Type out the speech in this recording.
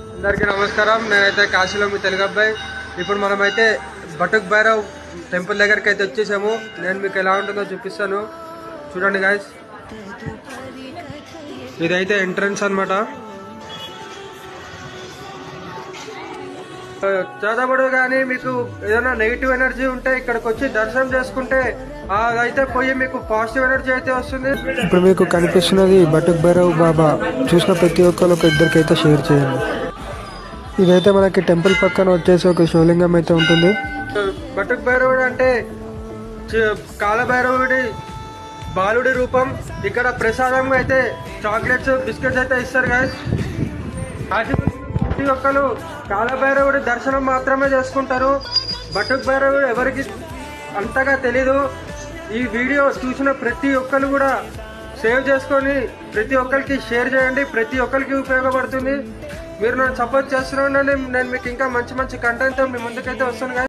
అందరికీ నమస్కారం. నేనైతే కాశీలో మీ తెలుగు అబ్బాయి. ఇప్పుడు మనమైతే బటుక్ భైరవ్ టెంపుల్ దగ్గరికి అయితే వచ్చేసాము. నేను మీకు ఎలా ఉంటుందో చూపిస్తాను, చూడండి గాయస్. ఇదైతే ఎంట్రన్స్ అన్నమాట. చదవడు కానీ మీకు ఏదైనా నెగిటివ్ ఎనర్జీ ఉంటే ఇక్కడికి వచ్చి దర్శనం చేసుకుంటే అదైతే పోయి మీకు పాజిటివ్ ఎనర్జీ అయితే వస్తుంది. ఇప్పుడు మీకు కనిపిస్తున్నది బటుక్ భైరవ్ బాబా. చూసిన ప్రతి ఒక్కరు ఒక ఇద్దరికైతే షేర్ చేయండి. ఇదైతే మనకి టెంపుల్ పక్కన వచ్చేసి ఒక శివలింగం అయితే ఉంటుంది. బటుక్ భైరవుడు అంటే కాలభైరవుడి బాలుడి రూపం. ఇక్కడ ప్రసాదంగా అయితే చాక్లెట్స్ బిస్కెట్స్ అయితే ఇస్తారు గాయస్. ప్రతి ఒక్కరు కాలభైరవుడి దర్శనం మాత్రమే చేసుకుంటారు. బటుక్ భైరవుడు ఎవరికి అంతగా తెలీదు. ఈ వీడియో చూసిన ప్రతి ఒక్కరు కూడా సేవ్ చేసుకొని ప్రతి ఒక్కరికి షేర్ చేయండి. ప్రతి ఒక్కరికి ఉపయోగపడుతుంది. మీరు నన్ను సపోర్ట్ చేస్తున్నారని నేను మీకు ఇంకా మంచి మంచి కంటెంట్తో మీ ముందుకైతే వస్తాను.